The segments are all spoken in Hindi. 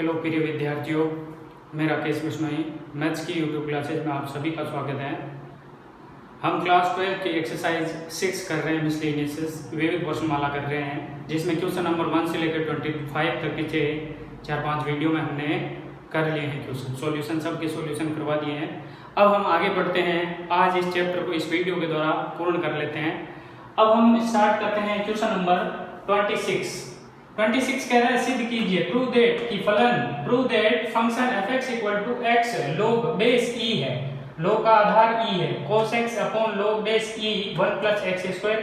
हेलो प्रिय विद्यार्थियों, मैं राकेश बिश्नोई मैथ्स की यूट्यूब क्लासेज में आप सभी का स्वागत है। हम क्लास 12 की एक्सरसाइज 6 कर रहे हैं, मिसलेनियस विविध प्रश्नमाला कर रहे हैं, जिसमें क्वेश्चन नंबर 1 से लेकर 25 तक पीछे 4-5 वीडियो में हमने कर लिए हैं क्वेश्चन सॉल्यूशन, सबके सॉल्यूशन करवा दिए हैं। अब हम आगे बढ़ते हैं, आज इस चैप्टर को इस वीडियो के द्वारा पूर्ण कर लेते हैं। अब हम स्टार्ट करते हैं क्वेश्चन नंबर 26 कह रहा है सिद्ध कीजिए prove that function fx equal to x log base e है, log का आधार e है, cos x upon log base e 1 plus x square,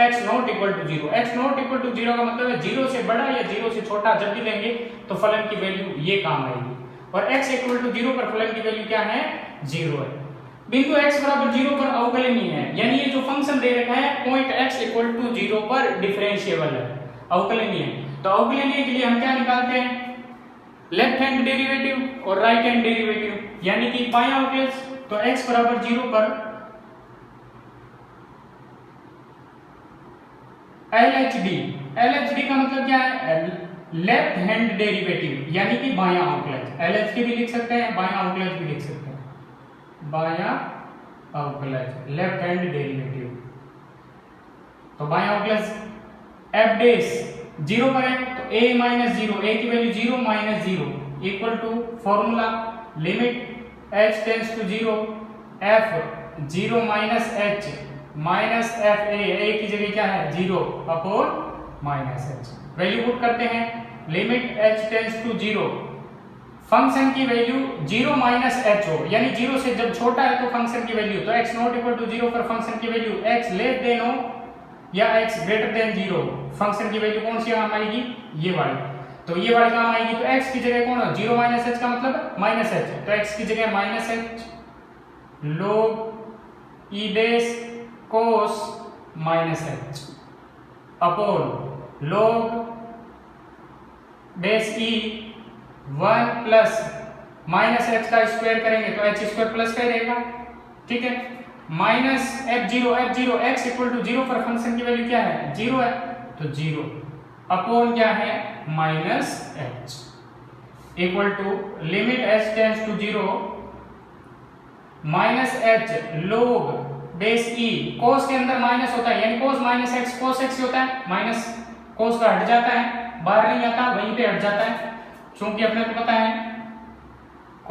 x not equal to 0। x not equal to 0 का मतलब है 0 से बड़ा या 0 से छोटा जब भी लेंगे तो फलन की वैल्यू ये काम आएगी, और x इक्वल टू 0 पर फलन की वैल्यू क्या है, 0 है। बिंदु x बराबर 0 पर अवकलनीय है, यानी ये जो फंक्शन दे रखा है पॉइंट x इक्वल टू 0 पर डिफरेंशिएबल है, अवकलनीय है। तो अवकलनीय के लिए हम क्या निकालते हैं, लेफ्ट हैंड डेरिवेटिव और राइट हैंड डेरिवेटिव, यानी कि बायां अवकलज। तो x बराबर 0 पर LHD का मतलब क्या है, लेफ्ट हैंड डेरिवेटिव, यानी कि बायां अवकलज। LHD भी लिख सकते हैं, बायां अवकलज भी लिख सकते हैं, बायां अवकलज लेफ्ट हैंड डेरिवेटिव। तो बायां अवकलज f डैश 0 पर है तो a माइनस 0, a की value 0 minus 0 equal to formula limit h tends to 0 f 0 minus h minus f a की जगह क्या है 0 upon minus h। Value put करते हैं, limit h tends to 0, function की वैल्यू 0 माइनस h हो, यानी 0 से जब छोटा है तो फंक्शन की वैल्यू, तो x नॉट इक्वल टू 0 पर फंक्शन की वैल्यू x लेस देन हो या x ग्रेटर देन 0, फंक्शन की वैल्यू कौन सी काम आएगी, ये वाली। तो ये वाली काम आएगी, तो x की जगह कौन है 0 माइनस h का मतलब माइनस h, तो x की जगह minus h log e base cos minus h upon log base e 1 plus minus h का स्क्वायर करेंगे तो h स्क्वायर प्लस का रहेगा, ठीक है। Minus f0 x equal to 0 पर फंक्शन की वैल्यू क्या है 0 है, तो 0 अपॉन क्या है minus h equal to limit h tends to 0 minus h log base e, cos के अंदर माइनस होता है, यानी cos minus x cos x होता है, माइनस cos का हट जाता है, बाहर नहीं आता, वहीं पे हट जाता है, क्योंकि अपने को पता है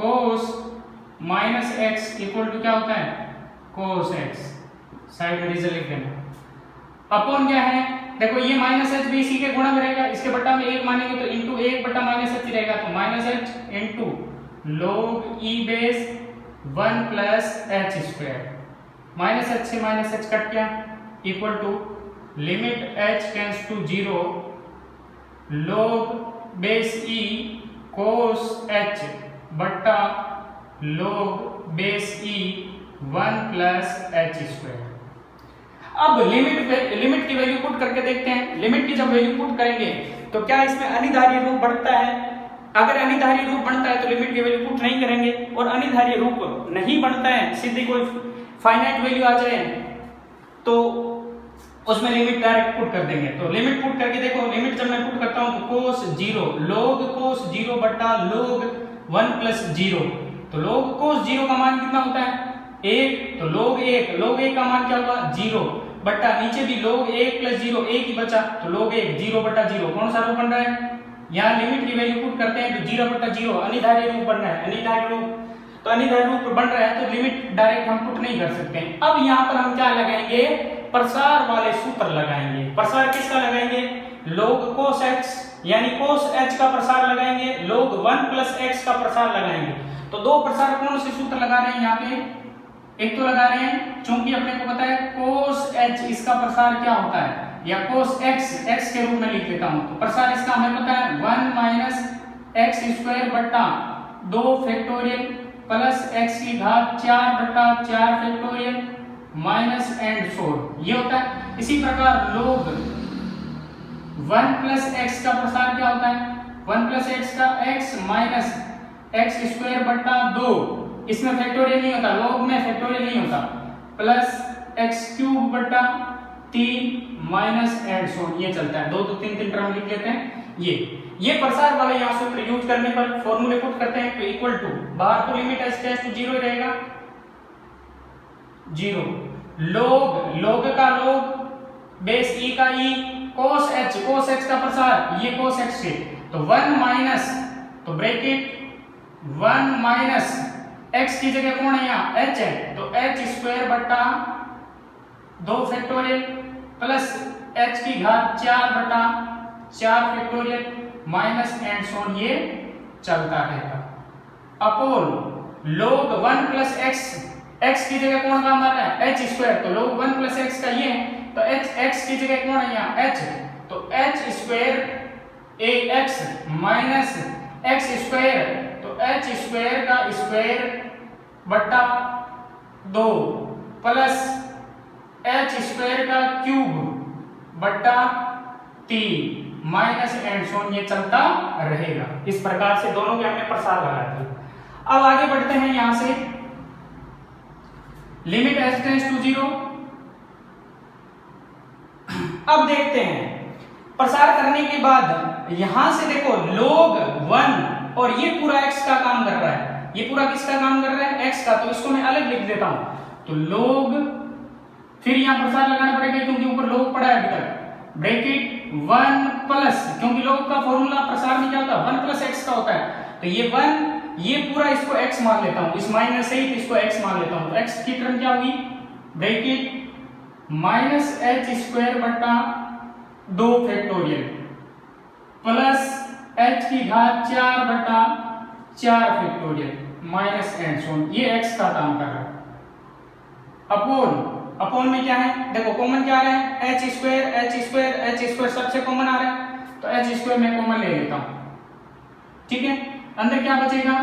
cos minus x equal to क्या होता है cos x, साइड में रीजन लिख देना। अपॉन क्या है, देखो ये माइनस h भी इसी के गुणा में रहेगा, इसके बट्टा में 1 मानेंगे तो इंटू 1 बट्टा माइनस h रहेगा, तो minus h into log e base 1 plus h square, minus h से माइनस h कट गया equal to limit h tends to 0 log base e cos h बट्टा log base e 1 plus h square. अब लिमिट की वैल्यू पुट करके देखते हैं, लिमिट की जब वैल्यू पुट करेंगे तो क्या इसमें अनिधार्य रूप बढ़ता है, अगर अनिधार्य रूप बनता है तो लिमिट की वैल्यू पुट नहीं करेंगे, और अनिधार्य रूप नहीं बनता है, सीधी कोई फाइनाइट वैल्यू आ जाए तो उसमें लिमिट डायरेक्ट पुट कर देंगे। तो लिमिट पुट करके देखो, लिमिट जब मैं पुट करता हूं तो cos 0 log cos 0 बट्टा log 1 प्लस 0, तो log cos 0 का मान कितना होता है 1, तो log 1 का मान क्या होगा 0 बट्टा नीचे भी log 1 प्लस 0 1 ही बचा, तो log 1 0 बट्टा 0 कौन सा रूप बन रहा है, यहाँ लिमिट की वैल्यू पुट करते हैं तो 0 बट्टा 0 अनिधार्य रूप बन रहा है, अनिधार्य रूप, तो अनिधार्य रूप बन रहा है तो लिमिट डायरेक्ट हम पुट नहीं कर सकते हैं। अब यहाँ पर हम क्या लगाएंगे, प्रसार वाले सूत्र लगाएंगे। प्रसार किसका लगाएंगे, log cos x, यानी cos h का प्रसार लगाएंगे, log 1 प्लस x का प्रसार लगाएंगे। तो दो प्रसार कौन से सूत्र लगा रहे हैं यहाँ पे, एक तो लगा रहे हैं क्योंकि अपने को पता है cos h इसका प्रसार क्या होता है, या cos x के रूप में लिख लेता हूं, तो प्रसार इसका हमें पता है 1 माइनस एक्स स्क्वायर बट्टा 2 फैक्टोरियल प्लस x की घात 4 बट्टा 4 फैक्टोरियल माइनस एंड सो ये होता है। इसी प्रकार log 1 प्लस एक्स का प्रसार क्या होता है, 1 प्लस एक्स का x माइनस एक्स स्क्वायर बट्टा 2, इसमें फैक्टोरियल नहीं होता, log में फैक्टोरियल नहीं होता, प्लस एक्स क्यूब बट्टा 3 माइनस एंड सो, ये चलता है, 2 3 टर्म लिख लेते हैं। ये प्रसार वाले यहाँ सूत्र यूज करने पर फॉर्मूले पुट करते हैं तो इक्वल टू, बाहर तो लिमिट h टेंड्स टू 0 रहेगा, 0 log का log बेस e का e cos h का प्रसार, ये cos h से, तो 1 माइनस, तो ब्रैकेट 1 माइनस x की जगह कौन है यहाँ h है, तो h स्क्वायर बटा 2 फैक्टोरियल प्लस h की घात 4 बटा 4 फैक्टोरियल माइनस एंड सोन, ये चलता रहेगा अपोन log 1 प्लस x की जगह कौन काम आ रहा है h स्क्वायर, तो log 1 प्लस x का ये, तो x की जगह कौन है यहाँ h, तो h square ax minus x square, तो h स्क्वायर का स्क्वायर बटा 2 प्लस h स्क्वायर का क्यूब बटा 3 माइनस एंड सोन, ये चलता रहेगा। इस प्रकार से दोनों के हमने प्रसार लगा दिया। अब आगे बढ़ते हैं यहां से, लिमिट h टेंड्स टू 0। अब देखते हैं प्रसार करने के बाद यहां से देखो log 1 और ये पूरा x का काम कर रहा है, ये पूरा किसका काम कर रहा है x का, तो इसको मैं अलग लिख देता हूं, तो log, फिर यहां प्रसार लगाना पड़ेगा क्योंकि ऊपर log पड़ा है अभी तक, ब्रैकेट 1 प्लस, क्योंकि log का फॉर्मूला प्रसार में क्या होता है 1 प्लस x का होता है, तो ये 1, ये पूरा इसको x मान लेता हूं, इस माइनस से ही इसको x मान लेता हूं, तो x की टर्म क्या होगी, ब्रैकेट माइनस h स्क्वायर बटा 2 फैक्टोरियल प्लस h की घात 4 बटा 4 फैक्टोरियल माइनस एंड सोन, ये x का काम कर रहा है अपोन में क्या है, देखो कॉमन क्या आ रहा है h स्क्वायर सबसे कॉमन आ रहा है, तो h स्क्वायर मैं कॉमन ले लेता हूं, ठीक है, अंदर क्या बचेगा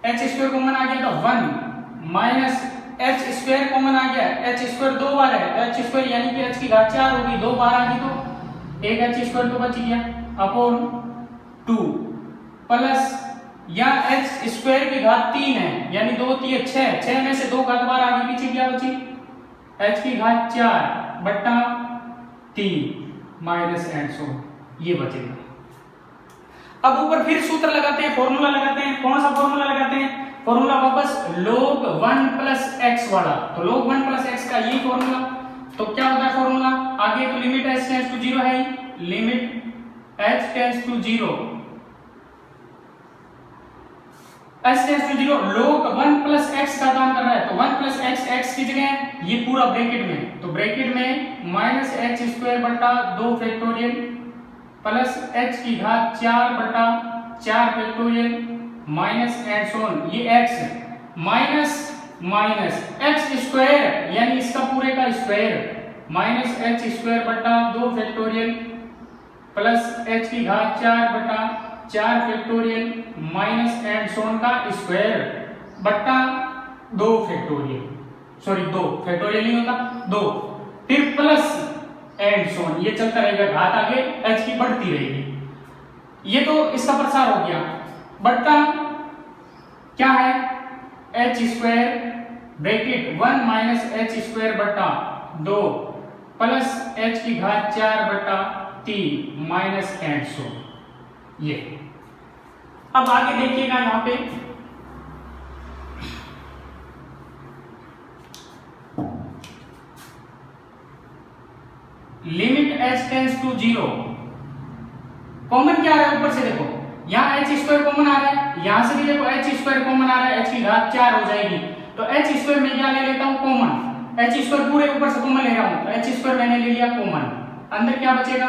h स्क्वायर कॉमन आ गया तो 1 माइनस h स्क्वायर कॉमन आ गया, h स्क्वायर 2 बार है, h स्क्वायर यानी कि h की घात 4 होगी, 2 बार आ गई तो एक h स्क्वायर तो बच गया अपॉन 2 प्लस यहाँ h स्क्वायर की घात 3 है यानी 2 3 6 में से 2 घात बार आ गई, पीछे क्या बची h की घात 4 बटा 3 माइनस एंड सो, ये बचेगा। अब ऊपर फिर सूत्र लगाते हैं, फॉर्मूला लगाते हैं, कौन सा फॉर्मूला लगाते हैं, फॉर्मूला वापस log 1 प्लस x वाला, तो log 1 प्लस x का ये फॉर्मूला, तो क्या होता है फॉर्मूला आगे, तो लिमिट h टेंड्स टू 0 है, limit h tends to 0 log 1 plus x का काम कर रहा है, तो 1 प्लस x की जगह ये पूरा ब्रैकेट में, तो ब्रैकेट में माइनस h स्क्वायर बटा 2 फैक्टोरियल प्लस h की घात 4 बटा 4 फैक्टोरियल माइनस एंड सोन, ये x minus minus x square यानी इसका पूरे का स्क्वायर माइनस h स्क्वायर बटा 2 फैक्टोरियल प्लस h की घात 4 बटा 4 फैक्टोरियल माइनस एंड सोन का स्क्वायर बटा 2 फैक्टोरियल, सॉरी 2 फैक्टोरियल नहीं होता 2, फिर प्लस एंड सोन, ये चलता रहेगा, घात आगे h की बढ़ती रहेगी। ये तो इसका प्रसार हो गया, बटा क्या है h square bracket 1 minus h square बटा 2 प्लस h की घात 4 बटा 3 माइनस एंड सोन, ये। अब आगे देखिएगा यहां पे limit h tends to 0, common क्या आ रहा है ऊपर से देखो, यहां h स्क्वायर कॉमन आ रहा है, यहां से भी देखो h स्क्वायर कॉमन आ रहा है, h की घात 4 हो जाएगी, तो h स्क्वायर में क्या ले लेता हूं कॉमन, h स्क्वायर पूरे ऊपर से कॉमन ले रहा हूं, तो h स्क्वायर मैंने ले लिया कॉमन, अंदर क्या बचेगा,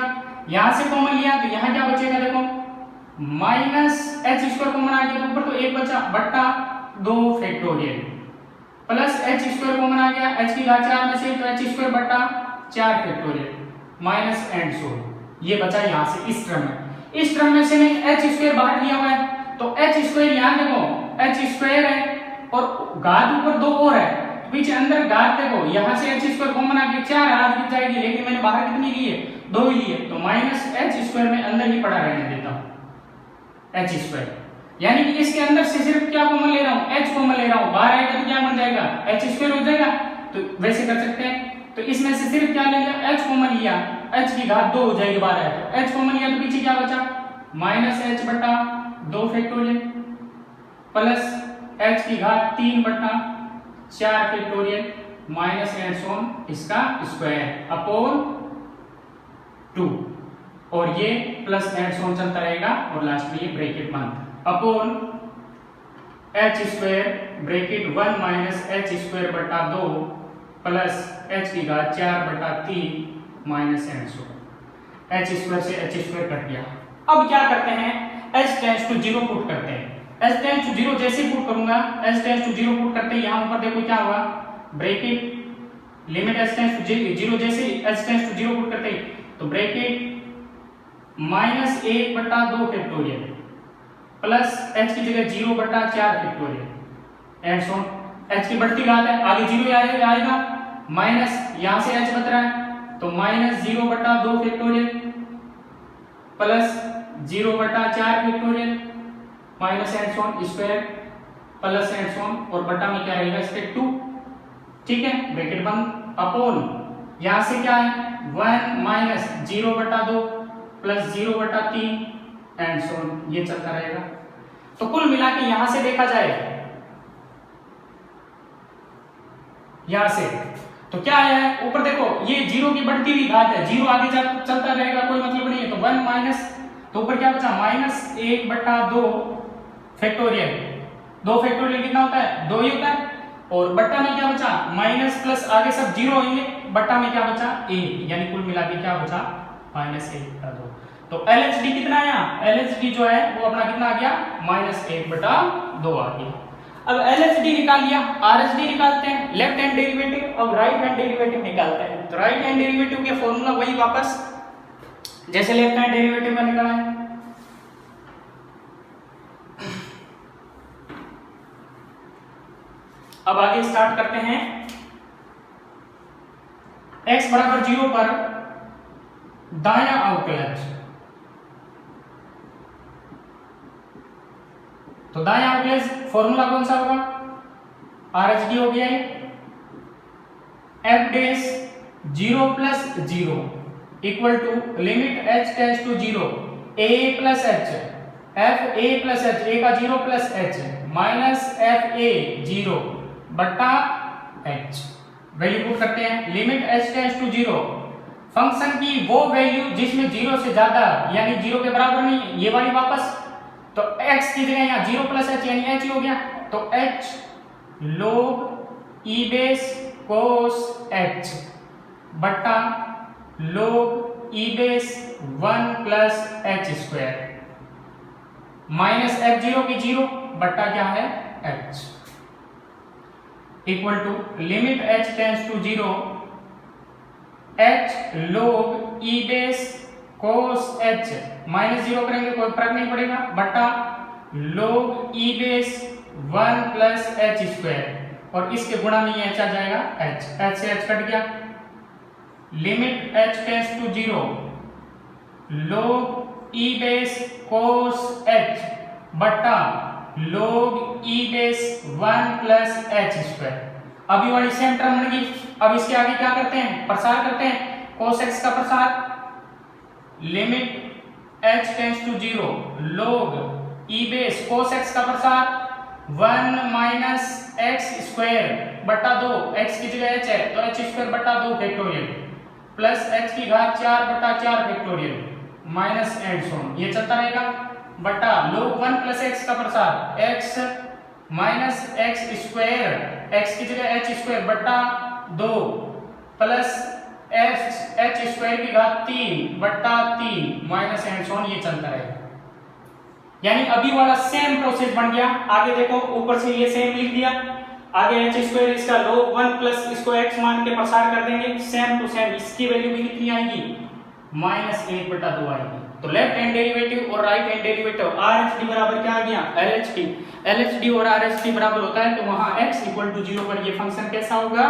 यहां से कॉमन लिया तो यहां क्या बचेगा देखो माइनस h स्क्वायर कॉमन आ गया तो ऊपर तो 1 बचा बटा 2 factorial plus h square common आ गया h की घात 4 में से, तो h स्क्वायर बटा 4 फैक्टोरियल माइनस एंड सो, ये बचा यहां से इस टर्म में से मैं h स्क्वायर बाहर लिया हुआ है, तो h स्क्वायर यहां देखो h स्क्वायर है और घात ऊपर 2 और है, पीछे अंदर घात देखो यहां से h स्क्वायर कॉमन आ गया 4 हाथ गिर जाएगी, लेकिन मैंने बाहर कितनी ली है 2 ही है, तो माइनस h स्क्वायर में अंदर ही पड़ा रहने देता हूं h स्क्वायर, यानी कि इसके अंदर से सिर्फ क्या कॉमन ले रहा हूं h कॉमन ले रहा हूं, बाहर आएगा तो क्या बन जाएगा h स्क्वायर हो जाएगा, तो वैसे कर सकते हैं, तो इसमें से सिर्फ क्या ले लिया h कॉमन लिया, h की घात 2 हो जाएगी बाहर है, तो h कॉमन लिया तो पीछे क्या बचा माइनस एच बटा 2 फैक्टोरियल प्लस एच की घात 3 बटा 4 factorial minus and so on इसका स्क्वायर अपॉन 2 और ये प्लस एंड सो ऑन चलता रहेगा और लास्ट में ये ब्रैकेट बंद upon H square bracket 1 minus H square बटा 2 प्लस एच की घात 4 बटा 3 minus and so on. H square से एच स्क्वायर कट गया। अब क्या करते हैं, h टेंड्स टू 0 पुट करते हैं। h टेंड्स टू 0 जैसे पुट करूंगा, h टेंड्स टू 0 पुट करते ही यहां ऊपर देखो क्या हुआ, bracket limit h tends to 0 जैसे h टेंड्स टू 0 पुट करते ही तो ब्रैकेट माइनस 1 बटा 2 फैक्टोरियल प्लस h की जगह 0 बटा 4 फैक्टोरियल एंड सो h की बढ़ती घात है, आगे 0 आएगा माइनस यहां से h बच रहा है तो माइनस 0 बटा 2 फैक्टोरियल प्लस 0 बटा 4 factorial minus and so on square plus and so on और बटा में क्या रहेगा इसके 2, ठीक है, ब्रैकेट बंद अपॉन यहां से क्या है 1 माइनस 0 बटा 2 प्लस 0 बटा 3 एंड सो ऑन ये चलता रहेगा। तो कुल मिला के यहां से देखा जाए, यहां से तो क्या है ऊपर देखो ये 0 की बढ़ती हुई घात है, 0 आगे चलता रहेगा कोई मतलब नहीं है तो 1 माइनस तो ऊपर क्या बचा माइनस 1 बटा 2 फैक्टोरियल, 2 फैक्टोरियल कितना होता है 2 ही होता है और बट्टा में क्या बचा माइनस प्लस आगे सब 0 होंगे, बट्टा में क्या बचा 1 यानी कुल मिला के क्या बचा माइनस 1 बटा 2। तो LHD कितना आया, LHD जो है वो अपना कितना आ गया माइनस 1 बटा 2 आ गया। अब LHD निकाल लिया, RHD निकालते हैं, लेफ्ट हैंड डेरिवेटिव, अब राइट हैंड डेरिवेटिव निकालते हैं। तो राइट हैंड डेरिवेटिव के फॉर्मूला वही वापस जैसे लेफ्ट हैंड डेरिवेटिव का निकाला है। अब आगे स्टार्ट करते हैं, x बराबर 0 पर दायां अवकलज, तो दायां अवकलज फॉर्मूला कौन सा होगा RHD हो गया है, f dash 0 plus 0 equal to limit h tends to 0 a plus h f a plus h a का 0 plus h minus f a 0 बट्टा h। वैल्यू पुट करते हैं, limit h tends to 0 function की वो वैल्यू जिसमें 0 से ज्यादा यानी 0 के बराबर नहीं ये वाली वापस, तो x की जगह यहाँ 0 प्लस h यानी h हो गया तो h log e base cos h बट्टा log e base 1 plus h square minus f0 की 0 बट्टा क्या है h equal to limit h tends to 0 h log e base cos h minus 0 करेंगे कोई फर्क नहीं पड़ेगा बट्टा log e base 1 plus h square और इसके गुणा में ये h आ जाएगा h से h कट गया, limit h tends to 0 log e base cos h बट्टा log e base 1 plus h square. अभी वाली सेम टर्म बनेगी। अब इसके आगे क्या करते हैं प्रसार करते हैं, cos x का प्रसार, limit h tends to 0 log e base cos x का प्रसार 1 माइनस x स्क्वायर बटा 2, x की जगह h है तो h स्क्वायर बटा 2 फैक्टोरियल प्लस h की घात 4 बटा 4 factorial minus and so on ये चलता रहेगा बटा log 1 प्लस x का प्रसार x minus x square x की जगह h स्क्वायर बटा 2 प्लस h स्क्वायर की घात 3 बटा 3 माइनस एंड सो ऑन ये चलता रहेगा। यानी अभी वाला सेम प्रोसेस बन गया। आगे देखो ऊपर से ये सेम लिख दिया, आगे h स्क्वायर इसका log 1 प्लस इसको x मान के प्रसार कर देंगे सेम टू सेम, इसकी वैल्यू भी कितनी आएगी माइनस 1 बटा 2 आएगी। तो लेफ्ट हैंड डेरिवेटिव और राइट हैंड डेरिवेटिव RHD बराबर क्या आ गया LHD और RHD बराबर होता है तो वहां x इक्वल टू 0 पर ये फंक्शन कैसा होगा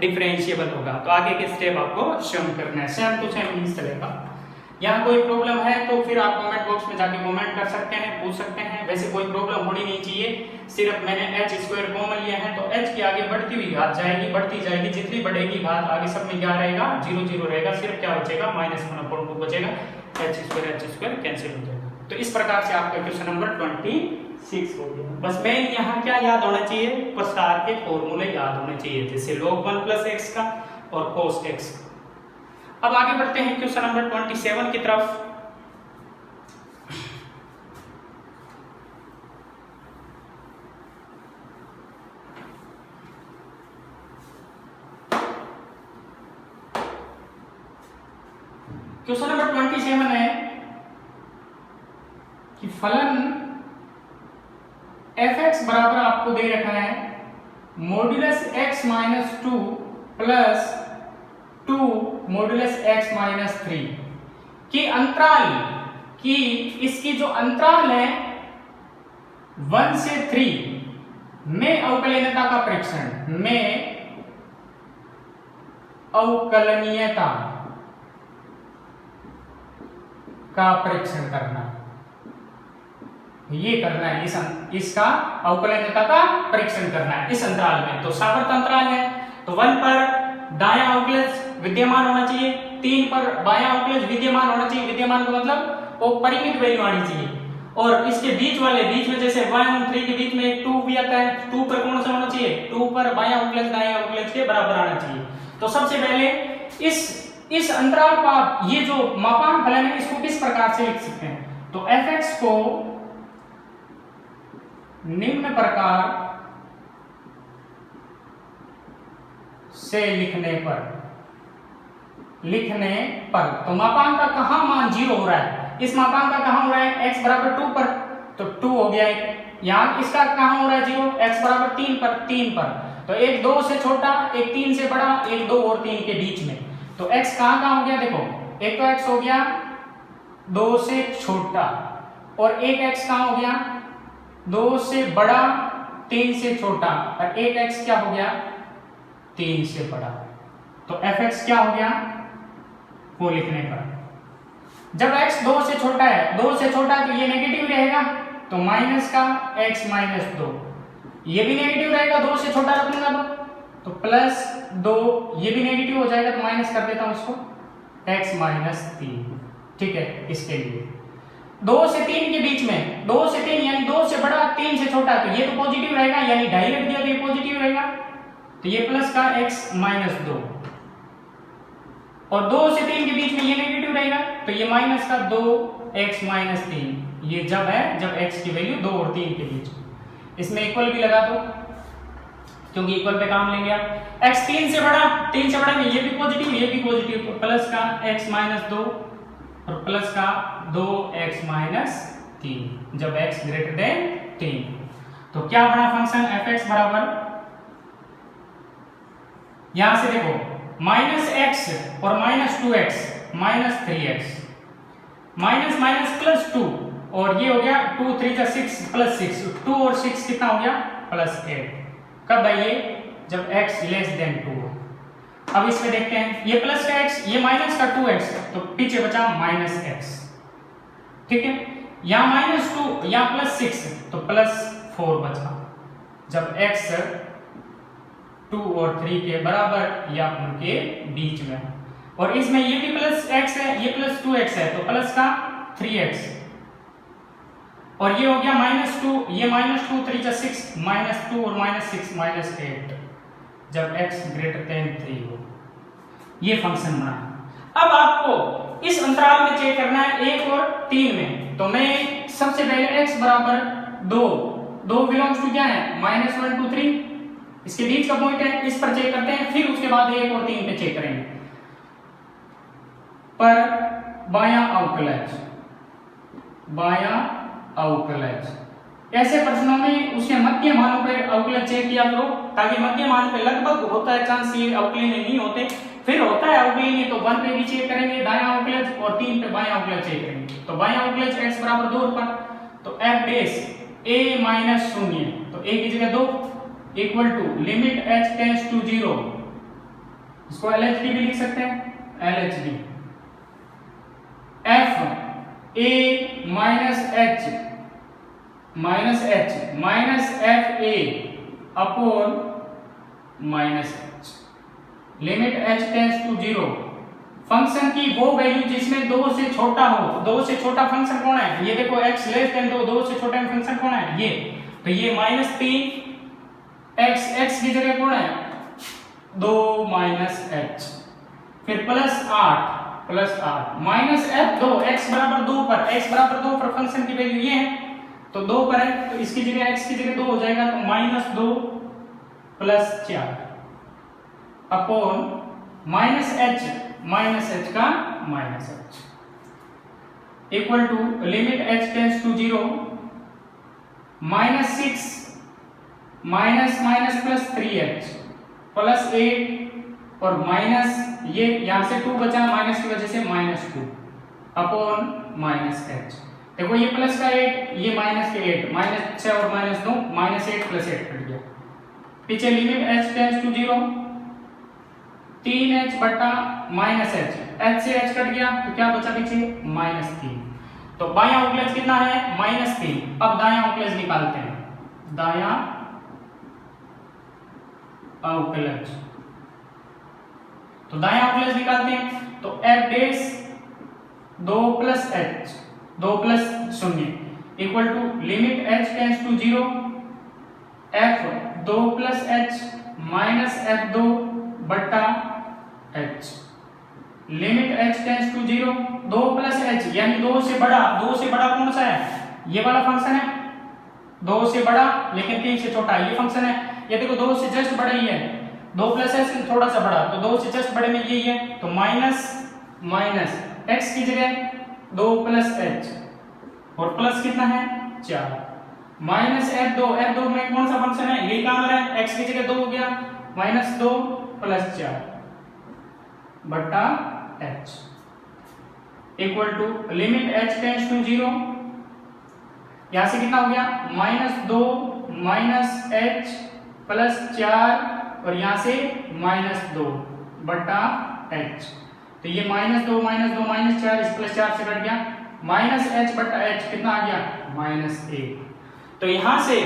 डिफरेंशिएबल होगा। तो आगे के स्टेप आपको शो करना है, सेम टू सेम इस तरह का। यहाँ कोई प्रॉब्लम है तो फिर आप कमेंट बॉक्स में जाके कमेंट कर सकते हैं, पूछ सकते हैं। वैसे कोई प्रॉब्लम होनी नहीं चाहिए, सिर्फ मैंने h स्क्वायर कॉमन लिया है तो h की आगे बढ़ती हुई घात जाएगी, बढ़ती जाएगी, जितनी बढ़ेगी घात आगे सब में क्या रहेगा 0 0 रहेगा, सिर्फ क्या बचेगा -1/2 बचेगा, h स्क्वायर कैंसिल हो जाएगा। तो इस प्रकार से आपका क्वेश्चन नंबर 26 हो गया। बस मेन यहाँ क्या याद होना चाहिए, प्रसार के फॉर्मूले याद होने चाहिए, जैसे log 1 + x का और cos x का। अब आगे बढ़ते हैं क्वेश्चन नंबर 27 की तरफ। क्वेश्चन नंबर 27 है कि फलन fx बराबर आपको दे रखा है modulus x - 2 plus 2 modulus x - 3 की अंतराल की, इसकी जो अंतराल है 1 से 3 में अवकलनीयता का परीक्षण, में अवकलनीयता का परीक्षण करना, ये करना है, इसका अवकलनीयता का परीक्षण करना है इस अंतराल में। तो सावर्त अंतराल है, तो 1 पर दायां अवकलज विद्यमान होना चाहिए, 3 पर बायां अवकलज विद्यमान होना चाहिए। विद्यमान का मतलब वो परिमित वैल्यू आनी चाहिए, और इसके बीच में जैसे 1 3 के बीच में 2 भी आता है, 2 पर कौन सा होना चाहिए, 2 पर बायां अवकलज दायां अवकलज के बराबर आना चाहिए। तो सबसे पहले इस अंतराल का ये जो मापांक फलन है इसको किस प्रकार से लिख सकते हैं, तो fx को निम्न प्रकार से लिखने पर तो मापांक का कहां मान 0 हो रहा है, इस मापांक का कहां हो रहा है, x बराबर 2 पर, तो 2 हो गया एक। यहां इसका कहां हो रहा है 0, x बराबर 3 पर, तो एक 2 से छोटा, एक 3 से बड़ा, एक 2 और 3 के बीच में। तो x कहां हो गया, देखो एक तो x हो गया 2 से छोटा, और एक x कहां हो गया 2 से बड़ा, 3 से छोटा, और एक x क्या हो गया 3 से बड़ा। तो fx क्या हो गया, वो लिखने पर जब x 2 से छोटा है, 2 से छोटा तो ये नेगेटिव रहेगा, तो माइनस का x - 2, ये भी नेगेटिव रहेगा, 2 से छोटा रखूंगा तो प्लस 2, ये भी नेगेटिव हो जाएगा, तो माइनस कर देता हूं इसको, x - 3। ठीक है, इसके लिए 2 से 3 के बीच में, 2 से 3 यानी 2 से बड़ा, 3 से छोटा, तो ये तो पॉजिटिव रहेगा, यानी ढाई रख दिया तो ये पॉजिटिव रहेगा, तो ये प्लस का x - 2, और 2 से 3 के बीच में ये नेगेटिव रहेगा, तो ये माइनस का 2x - 3, ये जब है जब x की वैल्यू 2 और 3 के बीच में। इसमें इक्वल भी लगा दो, क्योंकि इक्वल पे काम लेंगे आप। x 3 से बड़ा में ये भी पॉजिटिव, ये भी पॉजिटिव, तो प्लस का x - 2 और प्लस का 2x - 3 जब x > 3। तो क्या बना फंक्शन fx बराबर, यहां से देखो -x और -2x -3x, minus minus plus 2, और ये हो गया 2 3 6 प्लस 6, 2 और 6 कितना हो गया +8। कब है ये, जब x < 2 हो। अब इसमें देखते हैं, ये प्लस का x, ये माइनस का 2x, तो पीछे बचा -x। ठीक है, यहाँ -2, यहाँ +6, तो +4 बचा, जब x 2 और 3 के बराबर या उनके बीच में। और इसमें ये भी +x है, ये +2x है, तो प्लस का 3x, और ये हो गया -2, ये -2 3 6, -2 और -6 -8, जब x > 3 हो। ये फंक्शन बना। अब आपको इस अंतराल में चेक करना है 1 और 3 में, तो मैं सबसे पहले x बराबर 2 बिलोंग्स टू क्या है -1 2 3, इसके बीच का पॉइंट है, इस पर चेक करते हैं, फिर उसके बाद 1 और 3 पे चेक करेंगे। पर बायां अवकलज, ऐसे प्रश्नों में उसके मध्य मानों पर अवकलज चेक किया करो, ताकि मध्य मान पे लगभग होता है चांस ये अवकलनीय नहीं होते, फिर होता है अवकलनीय तो 1 पे भी चेक करेंगे दायां अवकलज, और 3 पे बायां अवकलज चेक करेंगे। तो बायां अवकलज x बराबर 2 पर, तो f बेस a - 0, तो a की जगह 2 equal to limit h tends to 0, इसको LHD भी लिख सकते हैं, LHD f a - h f a upon -h, limit h tends to 0 function की वो वैल्यू जिसमें 2 से छोटा हो। 2 से छोटा फंक्शन कौन है? ये देखो x लेस देन 2, 2 से छोटा फंक्शन कौन है? ये। तो ये -3 x की जगह कौन है? 2 -h, फिर +8 माइनस f 2, x बराबर 2 पर फंक्शन की वैल्यू ये है तो 2 पर है, तो इसकी जगह x की जगह 2 हो जाएगा, तो -2 + 4 अपॉन -h का -h equal to limit h tends to 0 -6 minus plus 3h plus 8 और माइनस ये यहां से 2 बचा माइनस की वजह से -2 अपॉन -h। देखो ये प्लस का 8 ये माइनस के 8 -6 और -2 -8 + 8 कट गया। पीछे limit h tends to 0 3h बटा -h, h से h कट गया तो क्या बचा पीछे? -3। तो बायां अवकलज कितना है? -3। अब दायां अवकलज निकालते हैं। दायां अवकलज, तो दायां अवकलज निकालते हैं तो f dash 2 + h 2 + 0 equal to limit h tends to 0 f 2 + h minus f2 बटा h limit h tends to 0 2 + h यानी 2 से बड़ा कौन सा है? ये वाला फंक्शन है। 2 से बड़ा लेकिन 3 से छोटा ये फंक्शन है। ये देखो 2 से जस्ट बड़ा ही है, 2 + h थोड़ा सा बड़ा, तो 2 से जस्ट बड़े में यही है, तो माइनस x की जगह 2 + h और प्लस कितना है? 4 माइनस f2 में कौन सा फंक्शन है? यही काम रहा है, x की जगह 2 हो गया, -2 + 4 बटा h equal to limit h tends to 0 यहां से कितना हो गया? -2 -h + 4 और यहां से -2 बटा h। तो ये -2 -4 इस +4 से कट गया, -h बटा h कितना आ गया? -1। तो यहां से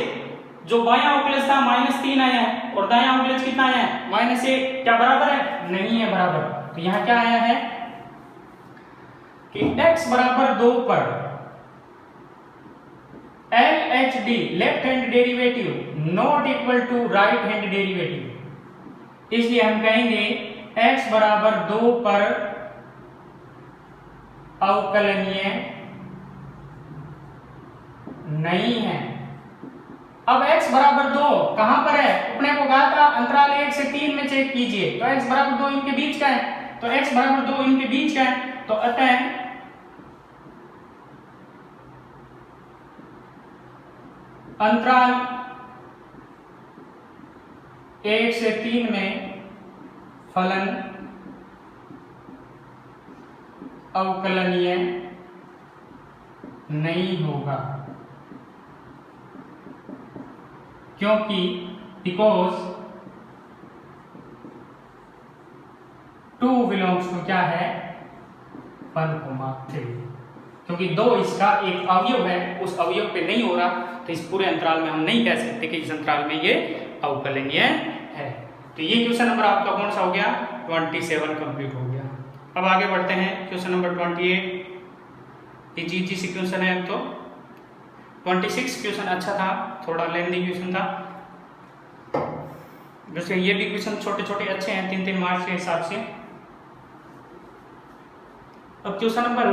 जो बायां अवकलज था -3 आया है और दायां अवकलज कितना आया है? -1। क्या बराबर है? नहीं है बराबर। तो यहां क्या आया है कि x बराबर 2 पर LHD left hand derivative not equal to right hand derivative, इसलिए हम कहेंगे x बराबर 2 पर अवकलनीय नहीं है। अब x बराबर 2 कहां पर है? अपने को कहा था अंतराल 1 से 3 में चेक कीजिए, तो x बराबर 2 इनके बीच का है, तो x बराबर 2 इनके बीच का है, तो अतः अंतराल 1 से 3 में फलन अवकलनीय नहीं होगा, क्योंकि बिकॉज 2 बिलोंग्स टू क्या है? 1,3, क्योंकि 2 इसका एक अवयव है, उस अवयव पे नहीं हो रहा, तो इस पूरे अंतराल में हम नहीं कह सकते कि इस अंतराल में ये अवकलनीय है। तो ये क्वेश्चन नंबर आपका कौन सा हो गया? 27 कंप्लीट हो गया। अब आगे बढ़ते हैं क्वेश्चन नंबर 28। इजी सी क्वेश्चन है। तो 26 क्वेश्चन अच्छा था, थोड़ा लेंथी क्वेश्चन था, वैसे ये भी क्वेश्चन छोटे छोटे अच्छे हैं 3-3 मार्क्स के हिसाब से। अब क्वेश्चन नंबर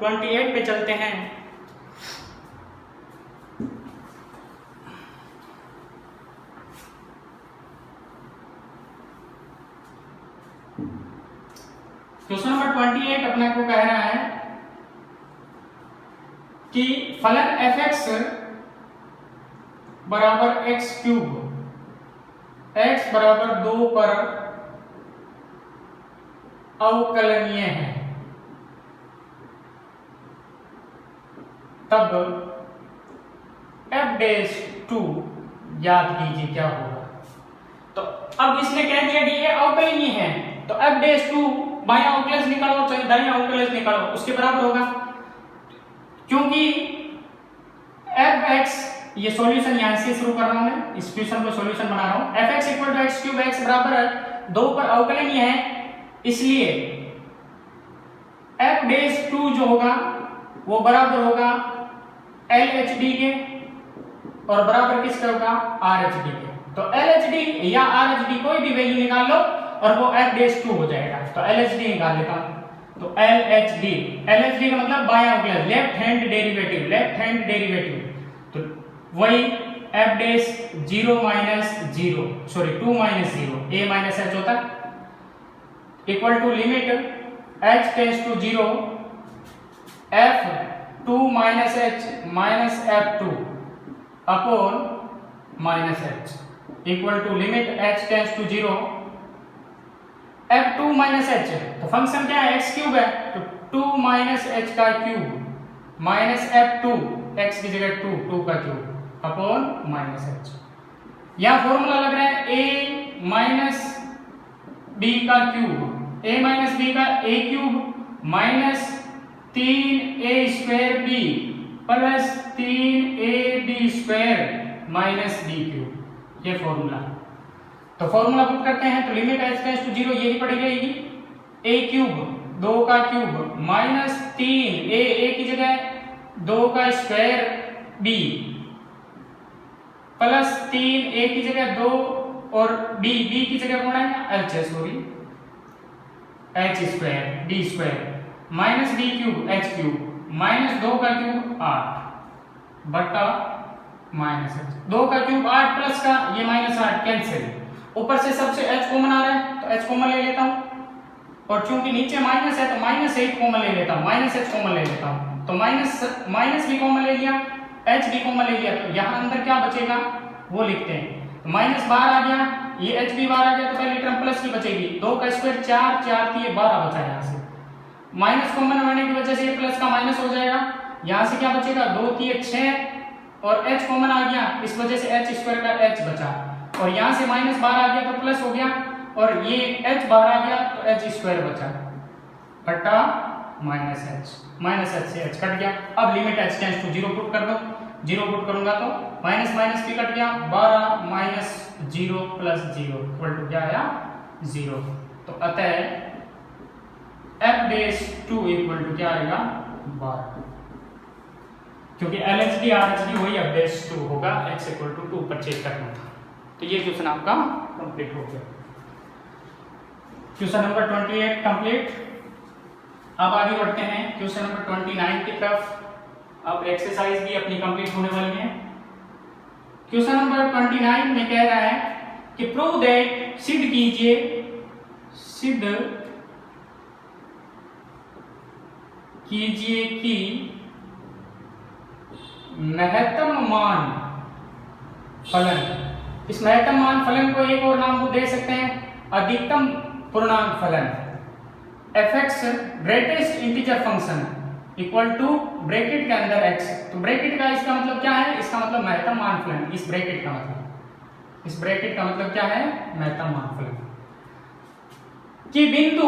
28 पे चलते हैं। क्वेश्चन नंबर 28 अपने को कह रहा है कि फलन f(x) बराबर x³ x बराबर 2 पर अवकलनीय है, तब f'(2) याद कीजिए क्या होगा। तो अब इसने कह दिया कि ये अवकलनीय है, तो f'(2) बायां अवकलज निकालो चाहे दायां अवकलज निकालो उसके बराबर होगा, क्योंकि f(x) ये सॉल्यूशन यहां से शुरू कर रहा हूं मैं, इस क्वेश्चन को सॉल्यूशन बना रहा हूं। f(x = x³ x बराबर 2 पर अवकलनीय है, इसलिए एफ डेस 2 जो होगा वो बराबर होगा एल एच डी के, और बराबर किसका होगा, आर एच डी के। तो एल एच डी या आर एच डी कोई भी वैल्यू निकाल लो और वो एफ डेस 2 हो जाएगा। तो एल एच डी निकाल लेता हूं। तो एल एच डी का मतलब बायां अवकलज, left hand derivative, left hand derivative. तो वही F dash 0 minus 0 sorry 2 minus 0 A minus H होता है, equal to limit h tends to 0 f 2 minus h minus f2 upon minus h equal to limit h tends to 0 f2 minus h। तो फंक्शन क्या है, x क्यूब है, तो 2 माइनस h का क्यूब माइनस f2 x की जगह 2 का क्यूब अपॉन माइनस h। यहां फॉर्मूला लग रहा है a माइनस b का क्यूब, a माइनस b का a cube minus 3a square b plus 3ab square minus b cube, ये फॉर्मूला। तो फॉर्मूला पुट करते हैं तो लिमिट h टेंड्स टू 0 ये पड़ी रहेगी, a क्यूब 2 का क्यूब माइनस 3 a की जगह 2 का स्क्वायर b प्लस 3a की जगह 2 और b की जगह कौन है, h है sorry, h square d square minus d cube h cube minus 2 का क्यूब 8 बटा माइनस h, 2 का क्यूब 8 प्लस का ये माइनस 8 कैंसिल, ऊपर से सबसे h कॉमन आ रहा है तो h कॉमन ले लेता हूं, और चूंकि नीचे माइनस है तो माइनस 8 कॉमन ले लेता हूं, माइनस h कॉमन ले लेता हूं। तो माइनस भी कॉमन ले लिया, h भी कॉमन ले लिया, तो यहां अंदर क्या बचेगा वो लिखते हैं। तो माइनस बाहर आ गया, ये h भी बाहर आ गया, तो पहले टर्म प्लस की बचेगी, 2 का स्क्वायर 4 4 की 12 बचा यहां से, माइनस कॉमन होने की वजह से ये प्लस का माइनस हो जाएगा, यहां से क्या बचेगा 2 की 6 और h कॉमन आ गया, इस वजह से h स्क्वायर का h बचा, और यहां से माइनस बाहर आ गया तो प्लस हो गया, और ये h बाहर आ गया तो h स्क्वायर बचा बटा माइनस h से h कट गया। अब limit h tends to 0 put कर दो, 0 पुट करूंगा तो माइनस माइनस भी कट गया, 12 माइनस 0 प्लस 0 इक्वल टू क्या आया 0। तो अतः f डेश 2 इक्वल टू क्या आएगा 12, क्योंकि LHD RHD वही f डेश 2 होगा, x इक्वल टू 2 पर चेक करना था। तो ये क्वेश्चन आपका कंप्लीट हो गया, क्वेश्चन नंबर 28 कंप्लीट। अब आगे बढ़ते हैं क्वेश्चन नंबर 29 की तरफ। अब एक्सरसाइज भी अपनी कंप्लीट होने वाली है। क्वेश्चन नंबर 29 में कह रहा है कि प्रूव दैट, सिद्ध कीजिए, सिद्ध कीजिए कि महत्तम मान फलन, इस महत्तम मान फलन को एक और नाम को दे सकते हैं अधिकतम पूर्णांक फलन, fx greatest integer function equal to bracket के अंदर x। तो ब्रैकेट का इसका मतलब क्या है, इसका मतलब महत्तम मान फलन, इस ब्रैकेट का मतलब, इस ब्रैकेट का मतलब क्या है महत्तम मान फलन, कि बिंदु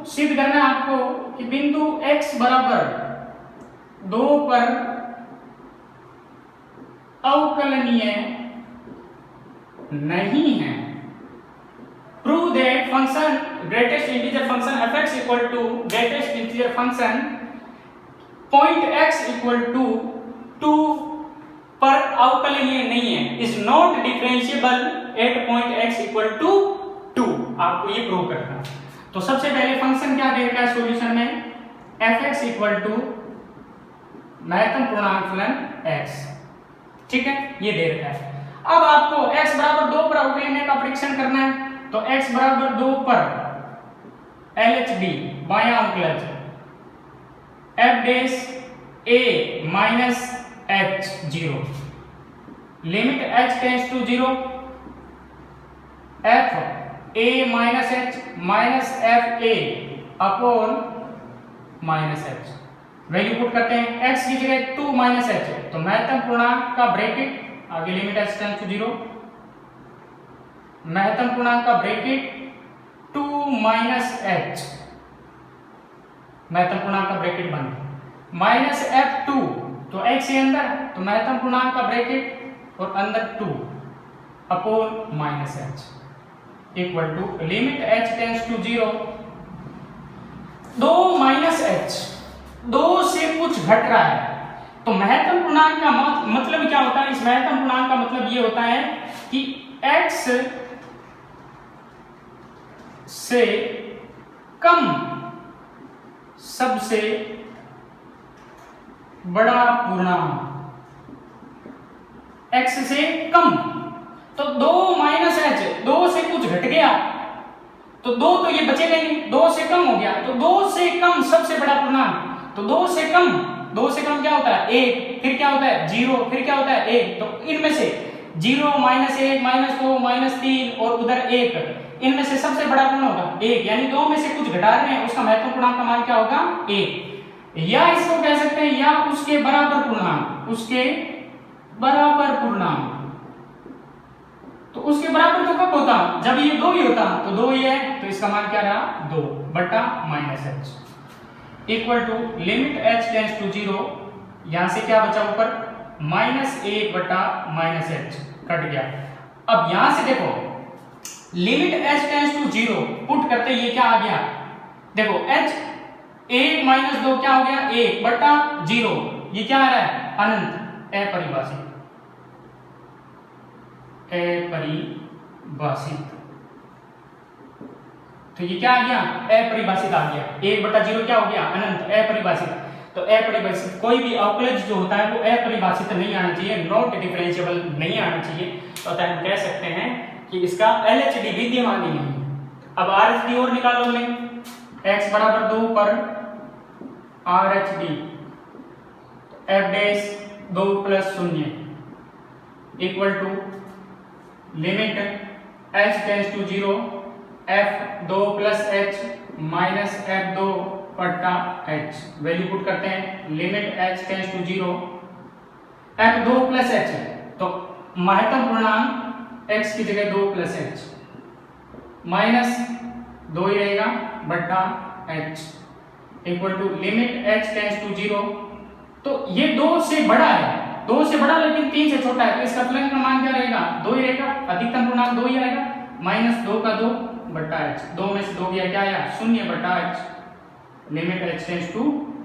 सिद्ध करना है आपको कि बिंदु x बराबर 2 पर अवकलनीय नहीं है। Prove that function greatest integer function fx equal to greatest integer function point x equal to 2 पर अवकलनीय नहीं है, is not differentiable at point x equal to 2। आपको ये प्रूव करना है। तो सबसे पहले फंक्शन क्या दे रखा है सॉल्यूशन में, fx इक्वल टू महत्तम पूर्णांक फलन x, ठीक है ये दे रखा है। अब आपको x बराबर 2 पर अवकलनीय का परीक्षण करना है, तो x बराबर 2 पर LHD बायां अवकलज f dash a minus h 0, limit h tends to 0 f a minus h minus f a upon minus h। Value put करते हैं, x की जगह 2 माइनस h, तो महत्तम पूर्णांक का ब्रैकेट आगे लिमिट h टेंड्स टू 0, महत्तम पूर्णांक का ब्रैकेट 2 माइनस h, महत्तम पूर्णांक का ब्रैकेट बंद, माइनस f2, तो x के अंदर तो महत्तम पूर्णांक का ब्रैकेट और अंदर 2 upon minus h equal to limit h tends to 0 2 minus H, 2 से कुछ घट रहा है, तो महत्तम पूर्णांक का मतलब क्या होता है? इस महत्तम पूर्णांक का मतलब ये होता है कि x से कम सबसे बड़ा पूर्णांक, x से कम, तो 2 माइनस एच, 2 से कुछ घट गया तो 2 तो ये बचेगा ही, 2 से कम हो गया, तो 2 से कम सबसे बड़ा पूर्णांक, तो 2 से कम क्या होता है? 1, फिर क्या होता है? 0, फिर क्या होता है? 1, तो इनमें से 0 माइनस 1 माइनस 2 माइनस 3 और उधर 1, इनमें से सबसे बड़ा पूर्ण होगा 1, यानी 2 में से कुछ घटा रहे हैं, उसका महत्तम पूर्णांक का मान क्या होगा? 1, या इसको कह सकते हैं या उसके बराबर पूर्णांक, उसके बराबर पूर्णांक। तो उसके बराबर तो कब होता? जब ये 2 ही होता, तो 2 ही है, तो इसका मान क्या रहा? 2 बटा minus H equal to limit H tends to 0, यहां से क्या बचा ऊपर? माइनस 1 बटा माइनस एच कट गया। अब यहां से देखो limit H tends to 0 put करते ये क्या आ गया? देखो एच 1 माइनस 2 क्या हो गया? 1 बटा 0, ये क्या आ रहा है? अनंत, अपरिभाषित, अपरिभाषित, तो ये क्या आ गया? अपरिभाषित आ गया। 1 बटा 0 क्या हो गया? अनंत, अपरिभाषित। तो अपरिभाषित कोई भी अवकलज जो होता है वो अपरिभाषित नहीं आना चाहिए, नॉट डिफरेंशिएबल नहीं आना चाहिए, तो हम कह सकते हैं कि इसका LHD विद्यमान ही नहीं है। अब RHD और निकालो ले, x बराबर 2 पर RHD f dash 2 plus 0 equal to limit h tends to 0 f 2 plus h minus f 2 बटा h, वैल्यू पुट करते हैं, limit h tends to 0 f 2 plus h है, तो महत्तम पूर्णांक x की जगह 2 प्लस h माइनस 2 ही रहेगा बटा h equal to limit h tends to 0, तो ये 2 से बड़ा है, 2 से बड़ा लेकिन 3 से छोटा है, तो इसका फलन का मान क्या रहेगा? 2 ही रहेगा, अधिकतम पूर्णांक 2 ही आएगा, माइनस 2 का 2 बटा h, 2 में से 2 गया क्या आया? 0 बटा h, limit h tends to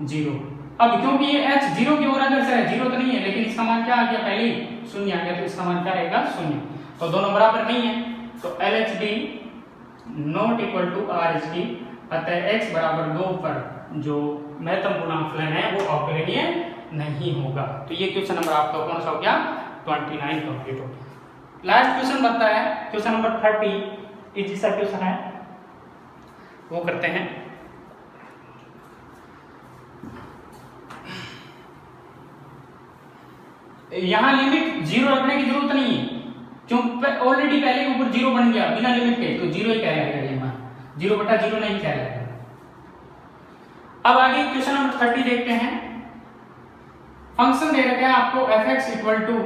0। अब क्योंकि ये h 0 की ओर अग्रसर है, 0 तो नहीं है, लेकिन इसका मान क्या आ गया? पहले ही 0 आ गया, तो इसका मान क्या रहेगा? 0, तो दोनों बराबर नहीं है, तो LHD not equal to RHD, अतः x बराबर 2 पर जो महत्तम पूर्णांक फलन है वो अवकलनीय नहीं होगा। तो ये क्वेश्चन नंबर आपका कौन सा हो गया? 29 कंप्लीट हो गया। लास्ट क्वेश्चन बनता है क्वेश्चन नंबर 30, इजी सा क्वेश्चन है, वो करते हैं। यहां लिमिट 0 रखने की जरूरत नहीं है, क्योंकि ऑलरेडी पहले ऊपर 0 बन गया बिना लिमिट के, तो 0 ही कहलाएगा, ये मान 0 बटा 0 नहीं कहलाएगा। अब आगे क्वेश्चन नंबर 30 देखते हैं। फंक्शन दे रखा है आपको f(x) equal to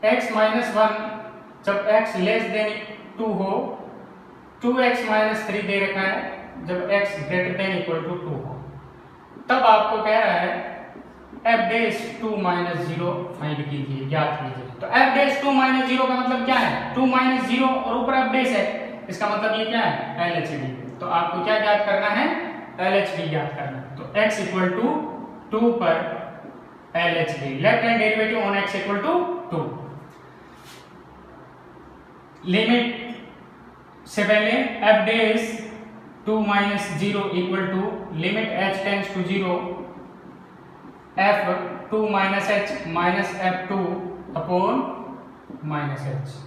x minus 1 जब x लेस देन 2 हो, 2x माइनस 3 दे रखा है जब x greater than equal to 2 हो। तब आपको कह रहा है f डैश 2 माइनस 0 फाइंड कीजिए, ज्ञात कीजिए। तो f डैश 2 माइनस 0 का मतलब क्या है? 2 माइनस 0 और ऊपर f डैश है, इसका मतलब ये क्या है? LHD। तो आपको क्या ज्ञात करना है? LHD ज्ञात करना है। तो x इक्वल टू 2 पर LHD, left hand derivative on x equal to 2, limit से पहले f dash 2 minus 0 equal to limit h tends to 0 f 2 minus h minus f 2 upon minus h,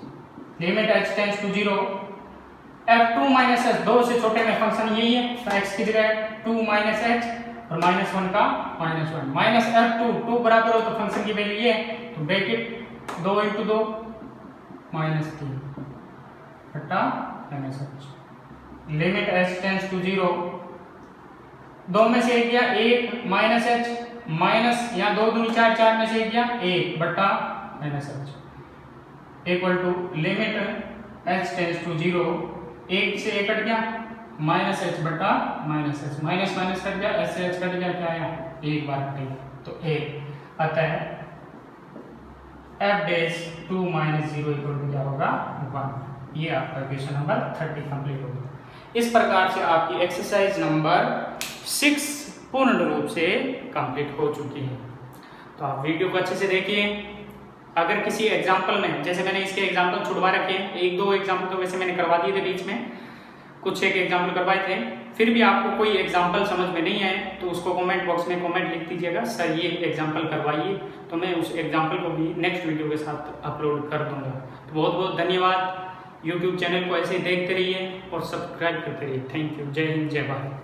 limit h tends to 0 f2 minus h, 2 से छोटे में फंक्शन यही है, तो x की जगह 2 माइनस h और माइनस 1 का माइनस 1, माइनस f2, 2 बराबर हो तो फंक्शन की वैल्यू ये है, तो ब्रैकेट 2 इंटू 2 माइनस 3 बटा minus h, limit h tends to 0, 2 में से एक गया 1 माइनस h माइनस, यहाँ 2 दूनी 4, 4 में से एक गया 1 बटा minus h equal to limit h tends to 0, 1 से 1 कट गया माइनस h बटा minus h, minus minus cut गया, h से h कट गया, क्या आया? एक बार कट गया, तो 1, अतः f dash 2 minus 0 equal to क्या होगा? 1। ये आपका क्वेश्चन नंबर 30 कंप्लीट हो गया। इस प्रकार से आपकी एक्सरसाइज नंबर 6 पूर्ण रूप से कंप्लीट हो चुकी है। तो आप वीडियो को अच्छे से देखिए। अगर किसी एग्जाम्पल में, जैसे मैंने इसके एग्जाम्पल छुड़वा रखे हैं, 1-2 एग्जाम्पल तो वैसे मैंने करवा दिए थे बीच में, कुछ एक एग्जाम्पल करवाए थे, फिर भी आपको कोई एग्जाम्पल समझ में नहीं आए तो उसको कमेंट बॉक्स में कमेंट लिख दीजिएगा, सर ये एग्जाम्पल करवाइए, तो मैं उस एग्जाम्पल को भी नेक्स्ट वीडियो के साथ अपलोड कर दूंगा। तो बहुत बहुत धन्यवाद। यूट्यूब चैनल को ऐसे ही देखते रहिए और सब्सक्राइब करते रहिए। Thank you. जय हिंद, जय भारत।